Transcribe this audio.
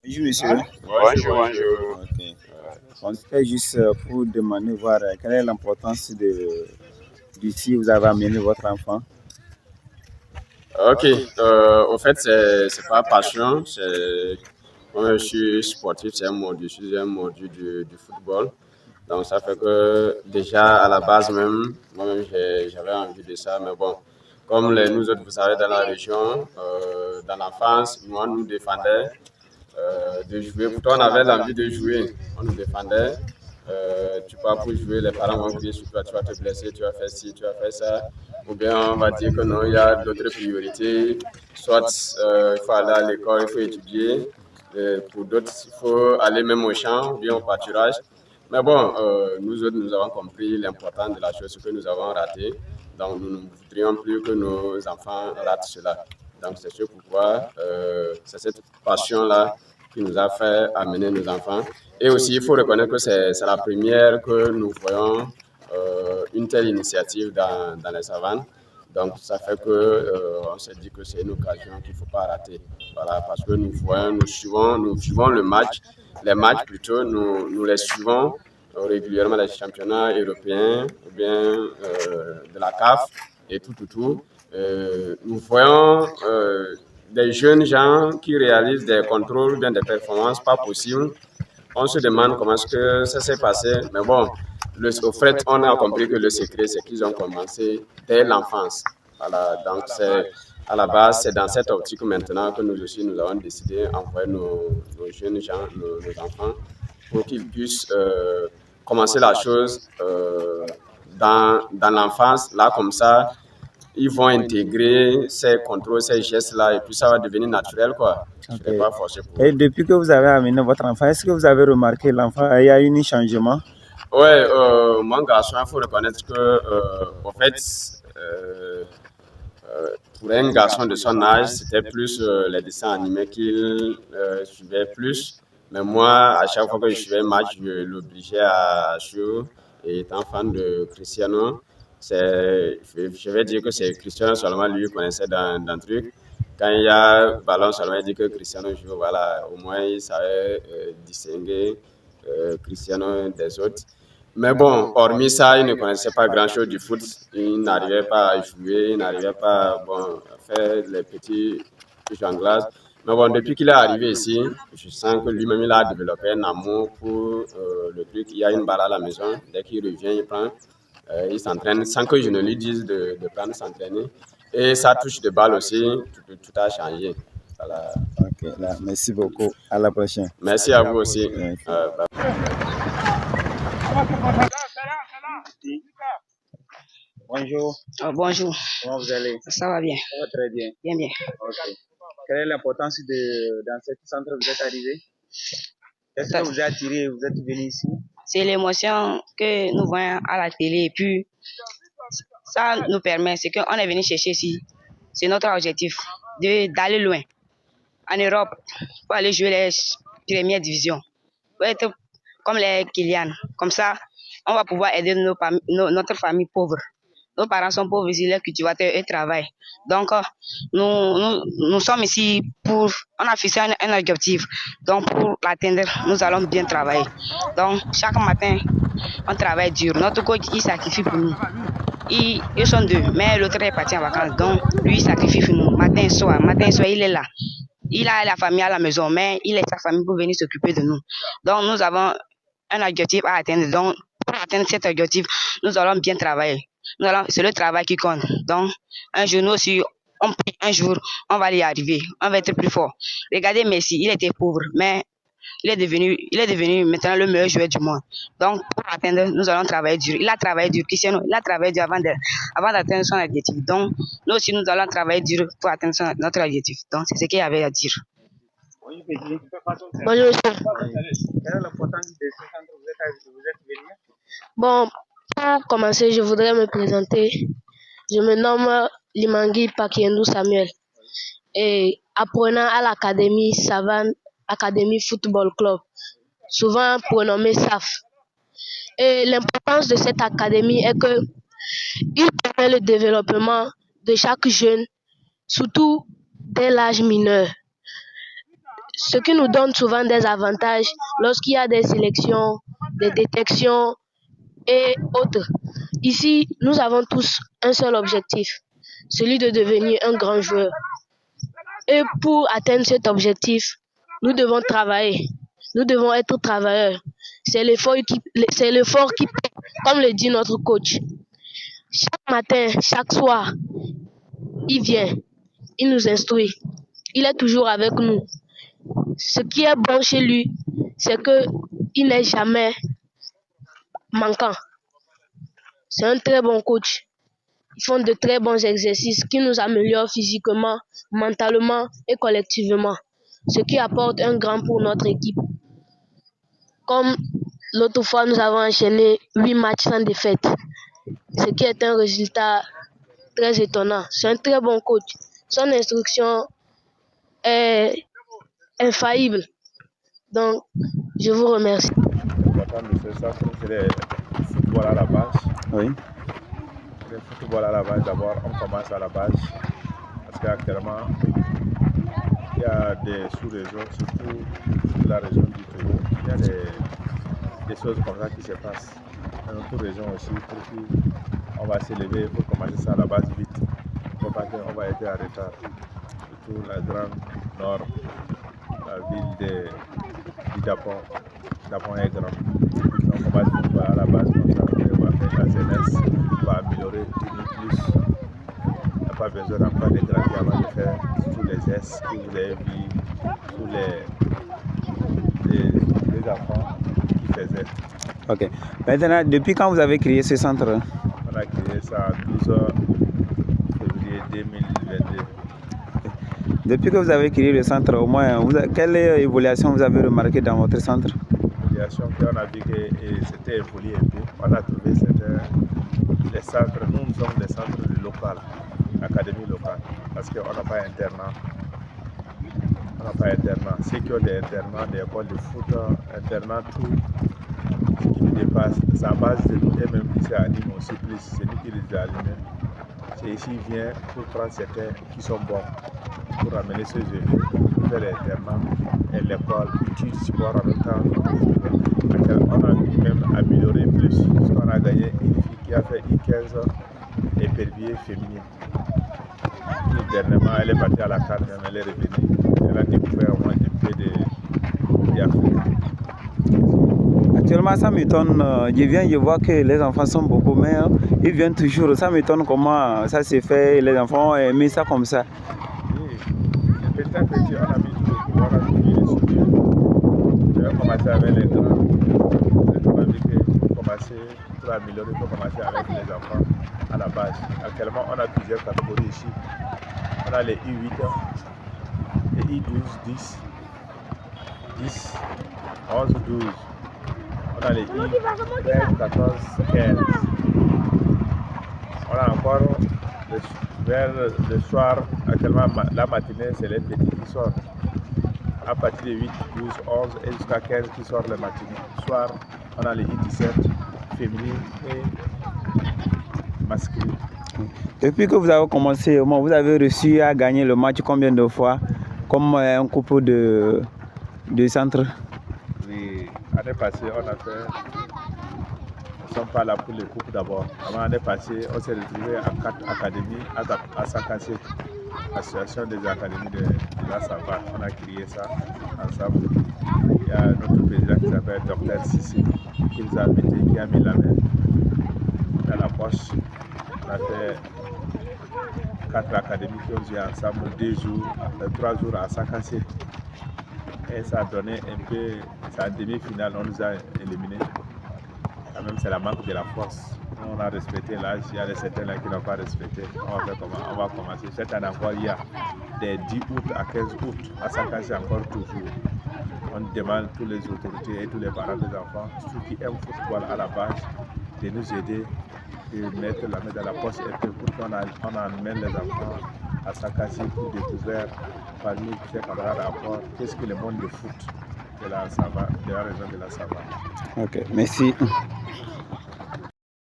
Bonjour monsieur. Bonjour, bonjour. Ok. On c'était juste pour demander voir quelle est l'importance d'ici vous avez amené votre enfant. Ok, au fait, c'est pas passion, moi, je suis sportif, je suis un mordu du football. Donc, ça fait que déjà à la base même, moi-même, j'avais envie de ça. Mais bon, comme nous autres, vous savez, dans la région, dans l'enfance, moi, on nous défendait de jouer. Pourtant, on avait l'envie de jouer. On nous défendait. Tu pars pour jouer, les parents vont crier sur toi, tu vas te blesser, tu vas faire ci, tu vas faire ça. Ou bien on va dire que non, il y a d'autres priorités. Soit il faut aller à l'école, il faut étudier. Pour d'autres, il faut aller même au champ, ou bien au pâturage. Mais bon, nous autres, nous avons compris l'importance de la chose, ce que nous avons raté. Donc, nous ne voudrions plus que nos enfants ratent cela. Donc, c'est ce pourquoi c'est cette passion-là qui nous a fait amener nos enfants. Et aussi, il faut reconnaître que c'est la première que nous voyons une telle initiative dans les savanes. Donc, ça fait que on s'est dit que c'est une occasion qu'il ne faut pas rater. Voilà, parce que nous suivons le match, les matchs plutôt, nous les suivons régulièrement les championnats européens ou bien de la CAF et tout. Nous voyons des jeunes gens qui réalisent des contrôles ou bien des performances pas possibles. On se demande comment est-ce que ça s'est passé. Mais bon, au fait, on a compris que le secret, c'est qu'ils ont commencé dès l'enfance. Voilà, donc à la base, c'est dans cette optique maintenant que nous aussi, nous avons décidé d'envoyer nos jeunes gens, nos enfants, pour qu'ils puissent commencer la chose dans l'enfance. Là, comme ça, ils vont intégrer ces contrôles, ces gestes-là, et puis ça va devenir naturel, quoi. Okay. Pas forcé pour et depuis que vous avez amené votre enfant, est-ce que vous avez remarqué l'enfant, il y a eu un changement? Oui, mon garçon, il faut reconnaître que, en fait, pour un garçon de son âge, c'était plus les dessins animés qu'il suivait plus. Mais moi, à chaque fois que je suivais un match, je l'obligeais à suivre. Et étant fan de Cristiano, je vais dire que c'est Cristiano seulement lui connaissait dans le truc. Quand il y a ballon seulement, il dit que Cristiano joue. Voilà, au moins il savait distinguer Cristiano des autres. Mais bon, hormis ça, il ne connaissait pas grand-chose du foot. Il n'arrivait pas à jouer, il n'arrivait pas à faire les petits jonglages. Mais bon, depuis qu'il est arrivé ici, je sens que lui-même, il a développé un amour pour le truc. Il y a une balle à la maison. Dès qu'il revient, il prend. Il s'entraîne sans que je ne lui dise de prendre s'entraîner. Et sa touche de balle aussi, tout a changé. Voilà. Ok, là, merci beaucoup. À la prochaine. Merci à vous aussi. Bonjour. Oh, bonjour. Comment vous allez? Ça va bien. Ça va très bien. Bien, bien. Ok. Quelle est l'importance dans ce centre où vous êtes arrivé? Qu'est-ce que vous a attiré? Vous êtes venu ici? C'est l'émotion que nous voyons à la télé et puis ça nous permet, c'est qu'on est venu chercher ici. C'est notre objectif d'aller loin en Europe pour aller jouer les premières divisions. Pour être comme les Kylian. Comme ça, on va pouvoir aider notre famille pauvre. Nos parents sont pauvres ici, les cultivateurs et travaillent. Donc, nous sommes ici on a fixé un objectif. Donc, pour l'atteindre, nous allons bien travailler. Donc, chaque matin, on travaille dur. Notre coach, il sacrifie pour nous. Ils sont deux, mais l'autre est parti en vacances. Donc, lui, il sacrifie pour nous. Matin et soir, il est là. Il a la famille à la maison, mais il laisse sa famille pour venir s'occuper de nous. Donc, nous avons un objectif à atteindre. Donc, pour atteindre cet objectif, nous allons bien travailler. C'est le travail qui compte. Donc, un jour, nous aussi, un jour, on va y arriver. On va être plus fort. Regardez Messi, il était pauvre, mais il est devenu maintenant le meilleur joueur du monde. Donc, pour atteindre, nous allons travailler dur. Il a travaillé dur. Cristiano, il a travaillé dur avant d'atteindre son objectif. Donc, nous aussi, nous allons travailler dur pour atteindre notre objectif. Donc, c'est ce qu'il y avait à dire. Bonjour, Petit. Bonjour, monsieur. Quelle est l'importance de ce centre où vous êtes venu? Bon, pour commencer, je voudrais me présenter. Je me nomme Limangui Pakiendou Samuel et apprenant à l'Académie Savane, Académie Football Club, souvent prénommé SAF. Et l'importance de cette académie est que il permet le développement de chaque jeune, surtout dès l'âge mineur. ce qui nous donne souvent des avantages lorsqu'il y a des sélections, des détections et autres. Ici, nous avons tous un seul objectif, celui de devenir un grand joueur. Et pour atteindre cet objectif, nous devons travailler. Nous devons être travailleurs. C'est l'effort qui paie, comme le dit notre coach. Chaque matin, chaque soir, il vient, il nous instruit. Il est toujours avec nous. Ce qui est bon chez lui, c'est qu'il n'est jamais manquant. C'est un très bon coach. Ils font de très bons exercices qui nous améliorent physiquement, mentalement et collectivement, ce qui apporte un grand pour notre équipe. Comme l'autre fois, nous avons enchaîné 8 matchs sans défaite, ce qui est un résultat très étonnant. C'est un très bon coach. Son instruction est infaillible. Donc, je vous remercie. L'important de ce centre, c'est le football à la base. Oui. Le football à la base, d'abord, on commence à la base. Parce qu'actuellement, il y a des sous-régions, surtout la région du Togo, il y a des choses comme ça qui se passent. Dans notre région aussi, pour qu'on va s'élever, il faut commencer ça à la base vite. Il ne faut pas qu'on va être en retard. Surtout la grande nord, la ville du Dapon. Dapon est grande. Donc on va se faire à la base comme ça, on va faire la jeunesse, on va améliorer plus. Il n'y a pas besoin d'encore de grandir avant de faire tous les S que vous avez vu, tous les enfants qui faisaient. Ok. Maintenant, depuis quand vous avez créé ce centre? On a créé ça en 12 février 2022. Depuis que vous avez créé le centre, au moins, quelle évolution vous avez remarqué dans votre centre? L'évolution qu'on a vu que c'était évolué un peu. On a trouvé les centres, nous sommes des centres locaux, académie locale, parce qu'on n'a pas internat. On n'a pas internat. Ceux qui ont des internats, des écoles de foot, internat, tout ce qui nous dépasse, c'est à base de nous et même qui s'animent aussi plus. C'est nous qui les animons. C'est ici vient pour prendre certains qui sont bons, pour ramener ceux élèves, pour faire l'internat et l'école, études, sport en même temps. On a pu même améliorer plus, parce qu'on a gagné une fille qui a fait I15 épervier féminine. Et dernièrement, elle est partie à la CAN, elle est revenue. Elle a découvert au moins un peu d'Afrique. Actuellement, ça m'étonne. Je vois que les enfants sont beaucoup, mais ils viennent toujours. Ça m'étonne comment ça s'est fait. Les enfants ont aimé ça comme ça. Oui, petit à petit, on a mis tout le pouvoir, on a mis les soutiens. On a commencé avec les grands. On a vu qu'il faut commencer pour améliorer, il faut commencer avec les enfants à la base. Actuellement, on a plusieurs catégories ici. On a les I8, les I12, 10, 11, 12. On a les I13, 14, 15. On a encore vers le soir, actuellement la matinée, c'est les petits qui sortent. À partir de 8, 12, 11 et jusqu'à 15 qui sortent le matinée. Le soir, on a les I17, féminines et masculines. Depuis que vous avez commencé, vous avez réussi à gagner le match combien de fois comme un couple de centres? Oui, l'année passée, on a fait. Nous ne sommes pas là pour les coupes d'abord. Avant l'année passée, on s'est retrouvés à 4 académies à Sakassé, l'association des académies de la Sava. On a créé ça ensemble. Il y a notre président qui s'appelle Dr Sissi qui nous a invité, qui a mis la main dans la poche. On a fait 4 académies qui ont joué ensemble 3 jours à Sakassé. Et ça a donné un peu, c'est en demi-finale, on nous a éliminés. Quand même, c'est la manque de la force. Nous, on a respecté l'âge, il y a certains là qui n'ont pas respecté. On va faire comment? On va commencer. Cette année encore, il y a des 10 août à 15 août, à Sakassé encore toujours. On demande tous les autorités et tous les parents des enfants, ceux qui aiment le football à la base, de nous aider et mettre la main dans la poche et pour qu'on amène les enfants à Sakassé pour découvrir parmi ses camarades à voir qu'est-ce que le monde de foot de la région de la Sava. Ok, merci.